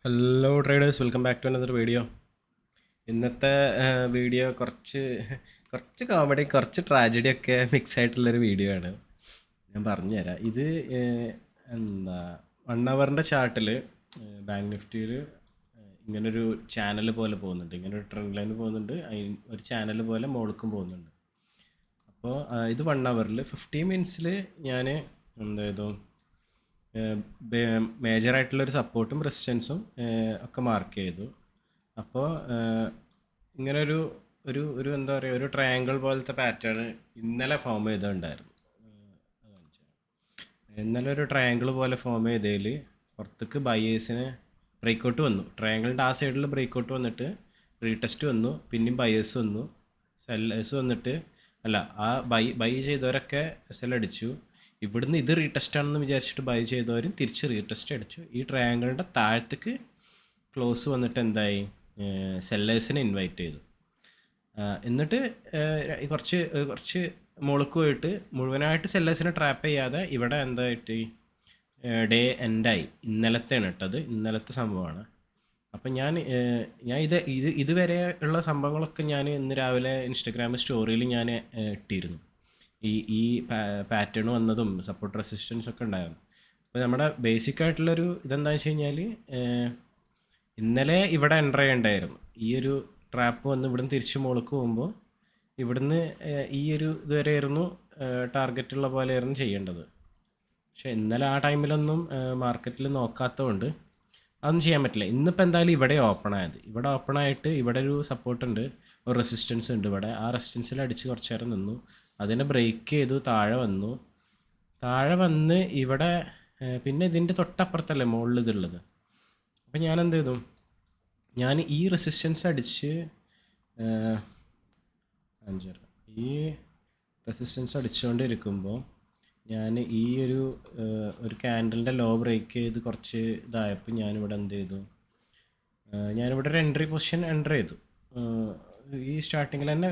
Hello traders, welcome back to another video. ഇന്നത്തെ video കുറച്ച് കുറച്ച് കോമഡി, കുറച്ച് ട്രാജഡി ഒക്കെ മിക്സ് ആയിട്ടുള്ളൊരു വീഡിയോ ആണ്. ഞാൻ പറഞ്ഞുതരാം. ഇത് എന്താ 1 അവറിൻ്റെ ചാർട്ടിൽ ബാങ്ക് നിഫ്റ്റിയിൽ ഇങ്ങനൊരു ചാനൽ പോലെ പോകുന്നുണ്ട്, ഇങ്ങനൊരു ട്രെൻഡ് ലൈൻ പോകുന്നുണ്ട്, ഒരു ചാനൽ പോലെ മോൾക്കും പോകുന്നുണ്ട്. അപ്പോൾ ഇത് 1 അവറിൽ 15 മിനിറ്റ്സിൽ ഞാൻ എന്താ ചെയ്തു, മേജറായിട്ടുള്ളൊരു സപ്പോർട്ടും റെസിസ്റ്റൻസും ഒക്കെ മാർക്ക് ചെയ്തു. അപ്പോൾ ഇങ്ങനെ ഒരു ഒരു ഒരു എന്താ പറയുക, ഒരു ട്രയാങ്കിൾ പോലത്തെ പാറ്റേൺ ഇന്നലെ ഫോം ചെയ്തിട്ടുണ്ടായിരുന്നു. ഇന്നലെ ഒരു ട്രയാങ്കിൾ പോലെ ഫോം ചെയ്തതിൽ പുറത്തേക്ക് ബയേഴ്സിന് ബ്രേക്കൗട്ട് വന്നു. ട്രയാങ്കിളിൻ്റെ ആ സൈഡിൽ ബ്രേക്കൗട്ട് വന്നിട്ട് റീടെസ്റ്റ് വന്നു, പിന്നെയും ബയേഴ്സ് വന്നു, സെല്ലേഴ്സ് വന്നിട്ട് അല്ല, ആ ബൈ ചെയ്തവരൊക്കെ സെൽ അടിച്ചു. ഇവിടുന്ന് ഇത് റീടെസ്റ്റ് ആണെന്ന് വിചാരിച്ചിട്ട് ബൈ ചെയ്തവരും തിരിച്ച് റീടെസ്റ്റ് അടിച്ചു. ഈ ട്രയാങ്കിളിൻ്റെ താഴത്തേക്ക് ക്ലോസ് വന്നിട്ട് എന്തായി, സെല്ലേഴ്സിനെ ഇൻവൈറ്റ് ചെയ്തു. എന്നിട്ട് കുറച്ച് കുറച്ച് മുകളിലേക്ക് പോയിട്ട് മുഴുവനായിട്ട് സെല്ലേഴ്സിനെ ട്രാപ്പ് ചെയ്യാതെ ഇവിടെ എന്തായിട്ട് ഡേ എൻഡായി. ഇന്നലത്തെയാണ് ഇട്ടത്, ഇന്നലത്തെ സംഭവമാണ്. അപ്പം ഞാൻ ഇതുവരെ ഉള്ള സംഭവങ്ങളൊക്കെ ഞാൻ ഇന്ന് രാവിലെ ഇൻസ്റ്റഗ്രാം സ്റ്റോറിയിൽ ഞാൻ ഇട്ടിരുന്നു. ഈ പാറ്റേൺ വന്നതും സപ്പോർട്ട് റെസിസ്റ്റൻസ് ഒക്കെ ഉണ്ടായിരുന്നു. അപ്പോൾ നമ്മുടെ ബേസിക് ആയിട്ടുള്ളൊരു ഇതെന്താണെന്ന് വെച്ച് കഴിഞ്ഞാൽ, ഇന്നലെ ഇവിടെ എൻ്റർ ചെയ്യേണ്ടായിരുന്നു. ഈ ഒരു ട്രാപ്പ് വന്ന് ഇവിടുന്ന് തിരിച്ച് മുകളിലേക്ക് പോകുമ്പോൾ ഇവിടുന്ന് ഈ ഒരു ഇതുവരെ ആയിരുന്നു ടാർഗറ്റുള്ള പോലെ ആയിരുന്നു ചെയ്യേണ്ടത്. പക്ഷേ ഇന്നലെ ആ ടൈമിലൊന്നും മാർക്കറ്റിൽ നോക്കാത്തതുകൊണ്ട് അതൊന്നും ചെയ്യാൻ പറ്റില്ല. ഇന്നിപ്പോൾ എന്തായാലും ഇവിടെ ഓപ്പൺ ആയത്, ഇവിടെ ഓപ്പൺ ആയിട്ട് ഇവിടെ ഒരു സപ്പോർട്ട് ഉണ്ട്, ഒരു റെസിസ്റ്റൻസ് ഉണ്ട് ഇവിടെ. ആ റെസിസ്റ്റൻസിൽ അടിച്ച് കുറച്ച് നേരം നിന്നു, അതിനെ ബ്രേക്ക് ചെയ്തു, താഴെ വന്ന് ഇവിടെ പിന്നെ ഇതിൻ്റെ തൊട്ടപ്പുറത്തല്ലേ മുകളിൽ ഇതുള്ളത്. അപ്പം ഞാൻ എന്ത് ചെയ്തു, ഞാൻ ഈ റെസിസ്റ്റൻസ് അടിച്ച് ഈ റെസിസ്റ്റൻസ് അടിച്ചുകൊണ്ടിരിക്കുമ്പോൾ ഞാൻ ഈ ഒരു ക്യാൻഡലിൻ്റെ ലോ ബ്രേക്ക് ചെയ്ത് കുറച്ച് ഇതായപ്പോൾ ഞാനിവിടെ എന്ത് ചെയ്തു, ഞാനിവിടെ ഒരു എൻട്രി പൊസിഷൻ എൻ്റർ ചെയ്തു. ഈ സ്റ്റാർട്ടിങ്ങിൽ തന്നെ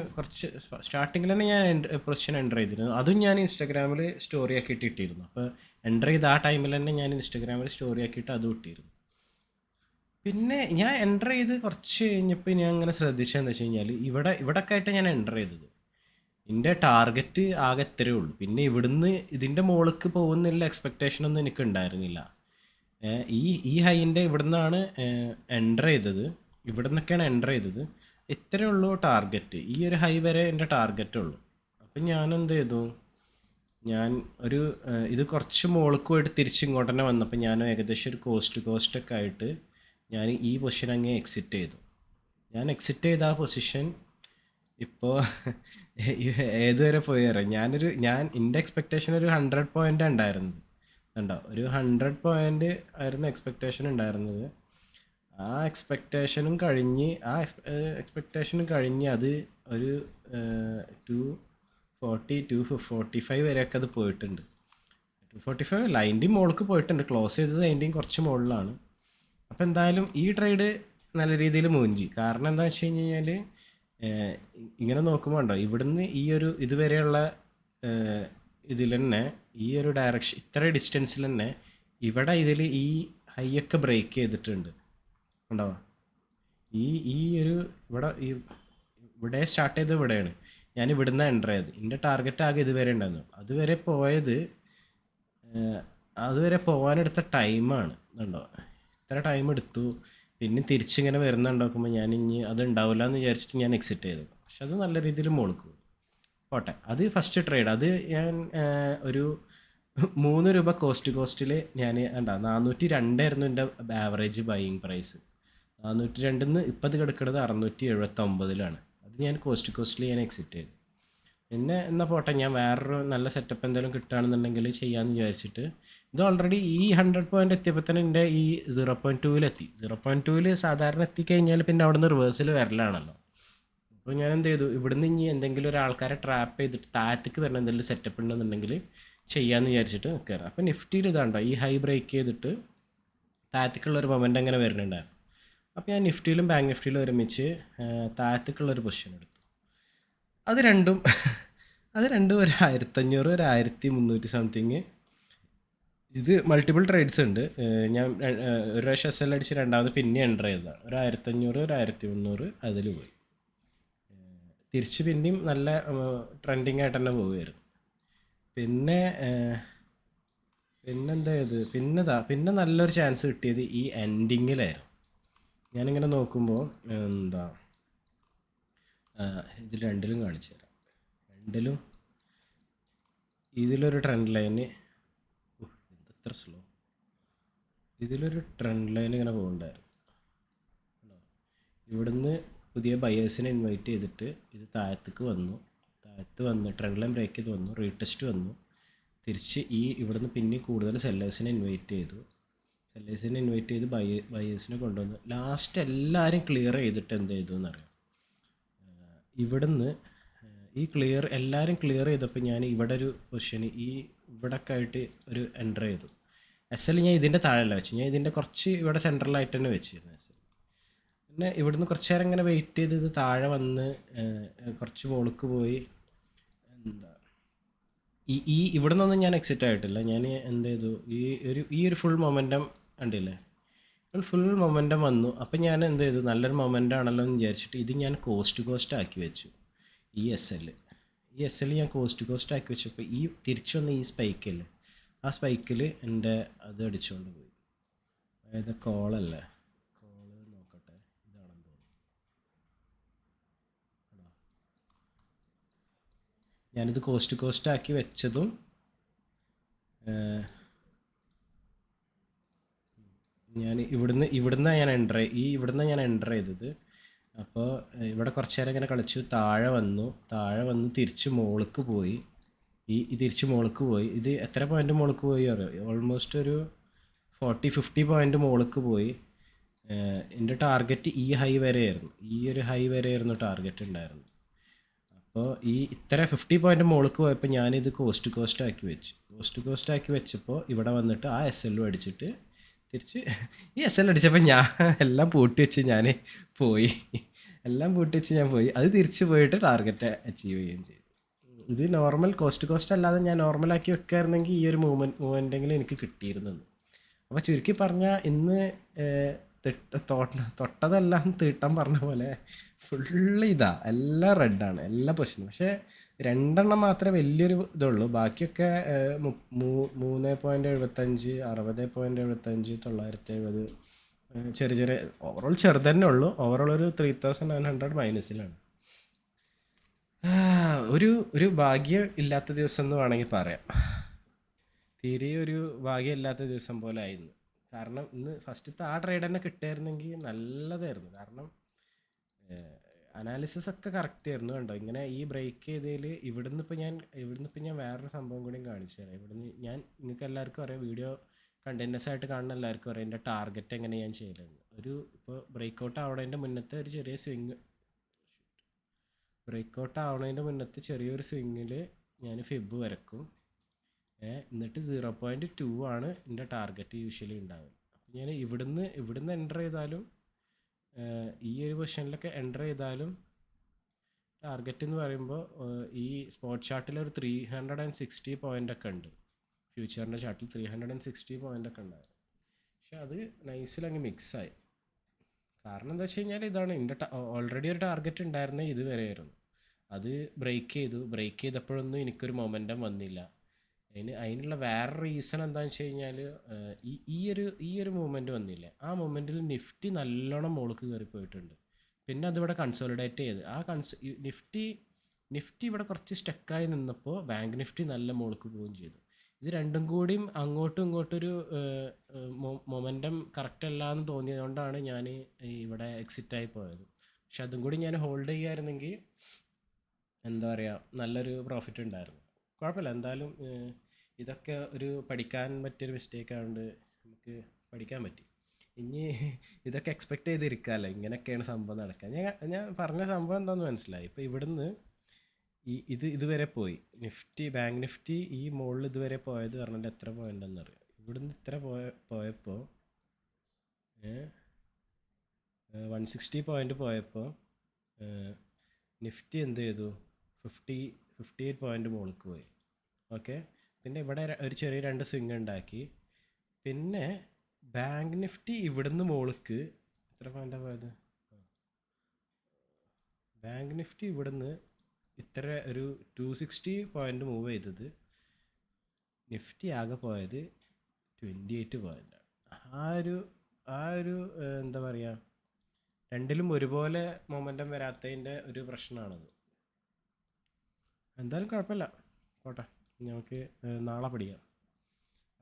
ഞാൻ പൊസിഷൻ എൻ്റർ ചെയ്തിരുന്നു. അതും ഞാൻ ഇൻസ്റ്റാഗ്രാമിൽ സ്റ്റോറി ആക്കിയിട്ട് ഇട്ടിരുന്നു. അപ്പോൾ എൻ്റർ ചെയ്ത് ആ ടൈമിൽ തന്നെ ഞാൻ ഇൻസ്റ്റാഗ്രാമിൽ സ്റ്റോറി ആക്കിയിട്ട് അതും ഇട്ടിരുന്നു. പിന്നെ ഞാൻ എൻ്റർ ചെയ്ത് കുറച്ച് കഴിഞ്ഞപ്പോൾ ഞാൻ അങ്ങനെ ശ്രദ്ധിച്ചതെന്ന് വെച്ച് കഴിഞ്ഞാൽ, ഇവിടെയൊക്കെ ആയിട്ട് ഞാൻ എൻ്റർ ചെയ്തത്, എൻ്റെ ടാർഗറ്റ് ആകെ ഇത്രയേ ഉള്ളൂ. പിന്നെ ഇവിടുന്ന് ഇതിൻ്റെ മുകളിലേക്ക് പോകുന്നില്ല എക്സ്പെക്റ്റേഷനൊന്നും എനിക്ക് ഉണ്ടായിരുന്നില്ല. ഈ ഹൈൻ്റെ ഇവിടുന്നാണ് എൻ്റർ ചെയ്തത്, ഇവിടെ നിന്നൊക്കെയാണ് എൻ്റർ ചെയ്തത്. ഇത്രയേ ഉള്ളൂ ടാർഗറ്റ്, ഈ ഒരു ഹൈ വരെ എൻ്റെ ടാർഗറ്റ് ഉള്ളൂ. അപ്പം ഞാൻ എന്ത് ചെയ്തു, ഞാൻ ഇത് കുറച്ച് മുകളിലേക്ക് പോയിട്ട് തിരിച്ച് ഇങ്ങോട്ട് തന്നെ വന്നപ്പോൾ ഞാൻ ഏകദേശം ഒരു കോസ്റ്റൊക്കെ ആയിട്ട് ഞാൻ ഈ പൊസിഷൻ അങ്ങ് എക്സിറ്റ് ചെയ്തു. ഞാൻ എക്സിറ്റ് ചെയ്ത ആ പൊസിഷൻ ഇപ്പോൾ ഏതുവരെ പോയി അറിയാം. എൻ്റെ എക്സ്പെക്റ്റേഷൻ ഒരു 100 പോയിൻ്റ് ഉണ്ടായിരുന്നത്, ഉണ്ടോ, ഒരു 100 പോയിൻ്റ് ആയിരുന്നു എക്സ്പെക്റ്റേഷൻ ഉണ്ടായിരുന്നത്. ആ എക്സ്പെക്റ്റേഷനും കഴിഞ്ഞ് അത് ഒരു 240 245 വരെയൊക്കെ അത് പോയിട്ടുണ്ട്. 245 അല്ല, അതിൻ്റെയും മുകളിലേക്ക് പോയിട്ടുണ്ട്. ക്ലോസ് ചെയ്തത് അതിൻ്റെയും കുറച്ച് മുകളിലാണ്. അപ്പോൾ എന്തായാലും ഈ ട്രേഡ് നല്ല രീതിയിൽ മൂഞ്ചി. കാരണം എന്താ വെച്ച് കഴിഞ്ഞ് കഴിഞ്ഞാൽ, ഇങ്ങനെ നോക്കുമ്പോൾ ഉണ്ടോ, ഇവിടുന്ന് ഇതുവരെയുള്ള ഇതിൽ തന്നെ ഈ ഒരു ഡയറക്ഷൻ, ഇത്ര ഡിസ്റ്റൻസിൽ തന്നെ ഇവിടെ ഇതിൽ ഈ ഹൈ ഒക്കെ ബ്രേക്ക് ചെയ്തിട്ടുണ്ട്, ഉണ്ടാവുക. ഈ ഇവിടെ സ്റ്റാർട്ട് ചെയ്തത് ഇവിടെയാണ്. ഞാൻ ഇവിടുന്ന് എൻ്റർ ചെയ്തത്. എൻ്റെ ടാർഗറ്റ് ആകെ ഇതുവരെ ഉണ്ടായിരുന്നു. അതുവരെ പോകാനെടുത്ത ടൈമാണ്, ഉണ്ടോ, ഇത്ര ടൈം എടുത്തു. പിന്നെ തിരിച്ചിങ്ങനെ വരുന്നുണ്ടാക്കുമ്പോൾ ഞാൻ ഇനി അത് ഉണ്ടാവില്ല എന്ന് വിചാരിച്ചിട്ട് ഞാൻ എക്സിറ്റ് ചെയ്തു. പക്ഷെ അത് നല്ല രീതിയിൽ മുകളിൽ പോട്ടെ. അത് ഫസ്റ്റ് ട്രേഡ്. അത് ഞാൻ ഒരു 3 രൂപ കോസ്റ്റിൽ ഞാൻ 402 ആയിരുന്നു എൻ്റെ ആവറേജ് ബൈയിങ് പ്രൈസ്. 402 ഇപ്പം അത് കിടക്കുന്നത് 679 അത് ഞാൻ കോസ്റ്റിൽ ഞാൻ എക്സിറ്റ് ചെയ്തു. പിന്നെ എന്നാൽ പോട്ടെ, ഞാൻ വേറൊരു നല്ല സെറ്റപ്പ് എന്തെങ്കിലും കിട്ടുകയാണെന്നുണ്ടെങ്കിൽ ചെയ്യാമെന്ന് വിചാരിച്ചിട്ട് ഇത് ഓൾറെഡി ഈ 100 പോയിൻ്റ് എത്തിയപ്പോൾ തന്നെ എൻ്റെ ഈ 0.2 0.2 സാധാരണ എത്തിക്കഴിഞ്ഞാൽ പിന്നെ അവിടെ നിന്ന് റിവേഴ്സിൽ വരലാണല്ലോ. അപ്പോൾ ഞാൻ എന്ത് ചെയ്തു, ഇവിടുന്ന് ഇനി എന്തെങ്കിലും ഒരു ആൾക്കാരെ ട്രാപ്പ് ചെയ്തിട്ട് താഴത്തേക്ക് വരുന്ന എന്തെങ്കിലും സെറ്റപ്പ് ഉണ്ടെന്നുണ്ടെങ്കിൽ ചെയ്യാമെന്ന് വിചാരിച്ചിട്ട് കയറാം. അപ്പോൾ നിഫ്റ്റിയിൽ ഇതാണ്ടോ, ഈ ഹൈ ബ്രേക്ക് ചെയ്തിട്ട് താഴത്തേക്കുള്ളൊരു മൊമെൻ്റ് അങ്ങനെ വരുന്നുണ്ടായിരുന്നു. അപ്പോൾ ഞാൻ നിഫ്റ്റിയിലും ബാങ്ക് നിഫ്റ്റിയിലും ഒരുമിച്ച് താഴത്തേക്കുള്ളൊരു പൊസിഷൻ എടുത്തു. അത് രണ്ടും ഒരു 1500 ഒരു 1300 സംതിങ് ഇത് മൾട്ടിപ്പിൾ ട്രേഡ്സ് ഉണ്ട്. ഞാൻ ഒരു പ്രാവശ്യം എസ് എൽ അടിച്ച് രണ്ടാമത് പിന്നെ എൻ്റർ ചെയ്തതാണ്. ഒരു 1500 ഒരു 1300 അതിൽ പോയി. തിരിച്ച് പിന്നെയും നല്ല ട്രെൻഡിങ് ആയിട്ട് തന്നെ പോവുമായിരുന്നു. പിന്നെ പിന്നെന്താ ചെയ്ത് പിന്നെ നല്ലൊരു ചാൻസ് കിട്ടിയത് ഈ എൻഡിങ്ങിലായിരുന്നു. ഞാനിങ്ങനെ നോക്കുമ്പോൾ എന്താ ഇതിൽ രണ്ടിലും കാണിച്ചു തരാം. രണ്ടിലും ഇതിലൊരു ട്രെൻഡ് ലൈന് എന്തത്ര സ്ലോ. ഇതിലൊരു ട്രെൻഡ് ലൈൻ ഇങ്ങനെ പോകുന്നുണ്ടായിരുന്നു. ഇവിടുന്ന് പുതിയ ബയേഴ്സിനെ ഇൻവൈറ്റ് ചെയ്തിട്ട് ഇത് താഴത്തേക്ക് വന്നു. താഴത്ത് വന്ന് ട്രെൻഡ് ലൈൻ ബ്രേക്ക് ചെയ്ത് വന്നു. റീടെസ്റ്റ് വന്നു. തിരിച്ച് ഇവിടുന്ന് പിന്നെ കൂടുതൽ സെല്ലേഴ്സിനെ ഇൻവൈറ്റ് ചെയ്തു. സെല്ലേഴ്സിനെ ഇൻവൈറ്റ് ചെയ്ത് ബയേഴ്സിനെ കൊണ്ടുവന്നു. ലാസ്റ്റ് എല്ലാവരും ക്ലിയർ ചെയ്തിട്ട് എന്ത് ചെയ്തു എന്നറിയാം. ഇവിടുന്ന് എല്ലാവരും ക്ലിയർ ചെയ്തപ്പോൾ ഞാൻ ഇവിടെ ഒരു പൊസിഷന് ഇവിടൊക്കെ ആയിട്ട് ഒരു എൻ്റർ ചെയ്തു. എസ് എൽ ഞാൻ ഇതിൻ്റെ താഴെയല്ല വെച്ചു, ഞാൻ ഇതിൻ്റെ കുറച്ച് ഇവിടെ സെൻട്രലായിട്ട് തന്നെ വെച്ചിരുന്നു എസ് എൽ. പിന്നെ ഇവിടുന്ന് കുറച്ച് നേരം ഇങ്ങനെ വെയിറ്റ് ചെയ്ത് ഇത് താഴെ വന്ന് കുറച്ച് മുകളിലേക്ക് പോയി. എന്താ ഇവിടെ നിന്നൊന്നും ഞാൻ എക്സിറ്റ് ആയിട്ടില്ല. ഞാൻ എന്ത് ചെയ്തു, ഈ ഒരു ഫുൾ മൊമെൻറ്റം കണ്ടില്ലേ, ഫുൾ മൊമെൻറ്റം വന്നു. അപ്പം ഞാൻ എന്ത് ചെയ്തു, നല്ലൊരു മൊമെൻ്റ് ആണല്ലോ എന്ന് വിചാരിച്ചിട്ട് ഇത് ഞാൻ കോസ്റ്റ് ആക്കി വെച്ചു. ഈ എസ് എൽ ഞാൻ കോസ്റ്റ് ആക്കി വെച്ചപ്പോൾ തിരിച്ചു വന്ന ഈ സ്പൈക്കില്ലേ, ആ സ്പൈക്കിൽ എൻ്റെ അത് അടിച്ചുകൊണ്ട് പോയി. അതായത് കോളല്ലേ, കോള് നോക്കട്ടെ, ഇതാണെന്ന് തോന്നുന്നു. ഞാനിത് കോസ്റ്റ് ആക്കി വെച്ചതും ഞാൻ ഇവിടുന്ന് ഞാൻ എൻ്റർ ചെയ്തത്. അപ്പോൾ ഇവിടെ കുറച്ച് നേരം ഇങ്ങനെ കളിച്ചു, താഴെ വന്നു തിരിച്ച് മുകളിലേക്ക് പോയി. തിരിച്ച് മുകളിലേക്ക് പോയി. ഇത് എത്ര പോയിൻ്റ് മുകളിലേക്ക് പോയി അറിയാം? ഓൾമോസ്റ്റ് ഒരു 40-50 പോയിൻ്റ് മുകളിലേക്ക് പോയി. എൻ്റെ ടാർഗറ്റ് ഈ ഹൈ വരെയായിരുന്നു, ഈ ഒരു ഹൈ വരെയായിരുന്നു ടാർഗറ്റ് ഉണ്ടായിരുന്നു. അപ്പോൾ ഇത്ര 50 പോയിൻ്റ് മുകളിലേക്ക് പോയപ്പോൾ ഞാനിത് കോസ്റ്റ് ആക്കി വെച്ചപ്പോൾ ഇവിടെ വന്നിട്ട് ആ എസ് എല്ലും അടിച്ചിട്ട് തിരിച്ച് ഈ എസ് എൽ അടിച്ചപ്പോൾ ഞാൻ എല്ലാം പൂട്ടി വെച്ച് ഞാൻ പോയി. അത് തിരിച്ച് പോയിട്ട് ടാർഗറ്റ് അച്ചീവ് ചെയ്യുകയും ചെയ്തു. ഇത് നോർമൽ കോസ്റ്റ് അല്ലാതെ ഞാൻ നോർമലാക്കി വെക്കായിരുന്നെങ്കിൽ ഈ ഒരു മൂവ്മെൻറ്റെങ്കിലും എനിക്ക് കിട്ടിയിരുന്നു. അപ്പോൾ ചുരുക്കി പറഞ്ഞാൽ ഇന്ന് തൊട്ടതെല്ലാം തീട്ടാൻ പറഞ്ഞ പോലെ ഫുള്ള് എല്ലാം റെഡാണ്, എല്ലാ പൊസിഷനും. പക്ഷേ 2 മാത്രമേ വലിയൊരു ഇതുള്ളൂ. ബാക്കിയൊക്കെ 3.75, 60.75, 970, ചെറിയ ഓവറോൾ ചെറുത് തന്നെ ഉള്ളൂ. ഓവറോൾ ഒരു 3900 മൈനസിലാണ്. ഒരു ഭാഗ്യം ഇല്ലാത്ത ദിവസം എന്ന് വേണമെങ്കിൽ പറയാം. തീരെ ഒരു ഭാഗ്യം ഇല്ലാത്ത ദിവസം പോലെ ആയിരുന്നു. കാരണം ഇന്ന് ഫസ്റ്റത്തെ ആ ട്രേഡ് തന്നെ കിട്ടിയായിരുന്നെങ്കിൽ നല്ലതായിരുന്നു. കാരണം അനാലിസിസ് ഒക്കെ കറക്റ്റ് ആയിരുന്നു. കണ്ടോ, ഇങ്ങനെ ഈ ബ്രേക്ക് ചെയ്തതിൽ ഇവിടുന്ന് ഇപ്പം ഞാൻ വേറൊരു സംഭവം കൂടിയും കാണിച്ചു തരാം. നിങ്ങൾക്ക് എല്ലാവർക്കും അറിയാം, വീഡിയോ കണ്ടിന്യൂസ് ആയിട്ട് കാണുന്ന എല്ലാവർക്കും അറിയാം എൻ്റെ ടാർഗറ്റ് എങ്ങനെ ഞാൻ ചെയ്തതെന്ന്. ഇപ്പോൾ ബ്രേക്കൗട്ട് ആവണതിൻ്റെ മുന്നത്തെ ഒരു ചെറിയ ചെറിയൊരു സ്വിങ്ങിൽ ഞാൻ ഫിബ് വരക്കും. എന്നിട്ട് 0.2 ആണ് എൻ്റെ ടാർഗറ്റ് യൂഷ്വലി ഉണ്ടാവുക. അപ്പോൾ ഞാൻ ഇവിടുന്ന് എൻ്റർ ചെയ്താലും ഈ ഒരു പൊസിഷനിലൊക്കെ എൻ്റർ ചെയ്താലും ടാർഗറ്റ് എന്ന് പറയുമ്പോൾ ഈ സ്പോട്ട് ചാർട്ടിൽ ഒരു 360 പോയിൻ്റൊക്കെ ഉണ്ട്. ഫ്യൂച്ചറിൻ്റെ ചാർട്ടിൽ 360 പോയിൻ്റൊക്കെ ഉണ്ടായിരുന്നു. പക്ഷെ അത് നൈസിലങ്ങ് മിക്സായി. കാരണം എന്താ വെച്ച് കഴിഞ്ഞാൽ ഇതാണ് എൻ്റെ ഓൾറെഡി ഒരു ടാർഗറ്റ് ഉണ്ടായിരുന്നത് ഇതുവരെയായിരുന്നു. അത് ബ്രേക്ക് ചെയ്തപ്പോഴൊന്നും എനിക്കൊരു മൊമെൻറ്റം വന്നില്ല. അതിനുള്ള വേറെ റീസൺ എന്താണെന്ന് വെച്ച് കഴിഞ്ഞാൽ ഈ ഒരു മൂവ്മെൻറ്റ് വന്നില്ലേ, ആ മൂവ്മെൻറ്റിൽ നിഫ്റ്റി നല്ലോണം മുകളിലേക്ക് കയറി പോയിട്ടുണ്ട്. പിന്നെ അതിവിടെ കൺസോളിഡേറ്റ് ചെയ്ത് നിഫ്റ്റി ഇവിടെ കുറച്ച് സ്റ്റക്കായി നിന്നപ്പോൾ ബാങ്ക് നിഫ്റ്റി നല്ല മുകളിലേക്ക് പോവുകയും ചെയ്തു. ഇത് രണ്ടും കൂടിയും അങ്ങോട്ടും ഇങ്ങോട്ടൊരു മൊമെൻറ്റം കറക്റ്റ് അല്ല എന്ന് തോന്നിയതുകൊണ്ടാണ് ഞാൻ ഇവിടെ എക്സിറ്റായി പോയത്. പക്ഷെ അതും കൂടി ഞാൻ ഹോൾഡ് ചെയ്യുമായിരുന്നെങ്കിൽ എന്താ പറയുക, നല്ലൊരു പ്രോഫിറ്റ് ഉണ്ടായിരുന്നു. കുഴപ്പമില്ല, എന്തായാലും ഇതൊക്കെ ഒരു പഠിക്കാൻ പറ്റിയൊരു മിസ്റ്റേക്ക് ആയതുകൊണ്ട് നമുക്ക് പഠിക്കാൻ പറ്റി. ഇനി ഇതൊക്കെ എക്സ്പെക്റ്റ് ചെയ്തിരിക്കാമല്ലോ, ഇങ്ങനെയൊക്കെയാണ് സംഭവം നടക്കുക. ഞാൻ പറഞ്ഞ സംഭവം എന്താണെന്ന് മനസ്സിലായി. ഇപ്പോൾ ഇവിടുന്ന് ഇതുവരെ പോയി ബാങ്ക് നിഫ്റ്റി ഈ മുകളിൽ ഇതുവരെ പോയത് പറഞ്ഞാൽ എത്ര പോയിൻ്റ് എന്നറിയാം. ഇവിടുന്ന് ഇത്ര പോയപ്പോൾ 160 പോയിൻ്റ് പോയപ്പോൾ നിഫ്റ്റി എന്ത് ചെയ്തു, 58 പോയിൻ്റ് മുകളിലേക്ക് പോയി. ഓക്കെ, പിന്നെ ഇവിടെ ഒരു ചെറിയ 2 സ്വിങ് ഉണ്ടാക്കി. പിന്നെ ബാങ്ക് നിഫ്റ്റി ഇവിടുന്ന് മോൾക്ക് എത്ര പോയിൻ്റാണ് പോയത്? ബാങ്ക് നിഫ്റ്റി ഇവിടുന്ന് ഇത്ര ഒരു 260 പോയിൻ്റ് മൂവ് ചെയ്തത്. നിഫ്റ്റി ആകെ പോയത് 28 പോയിൻ്റാണ്. ആ ഒരു എന്താ പറയുക, രണ്ടിലും ഒരുപോലെ മൊമെൻറ്റം വരാത്തതിൻ്റെ ഒരു പ്രശ്നമാണത്. എന്തായാലും കുഴപ്പമില്ല, പോട്ടെ, നമുക്ക് നാളെ പഠിക്കാം.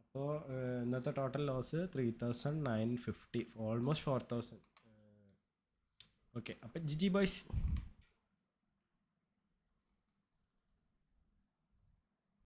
അപ്പോൾ ഇന്നത്തെ ടോട്ടൽ ലോസ് 3950, ഓൾമോസ്റ്റ് 4000. ഓക്കെ, അപ്പം ജിജി ബോയ്സ്.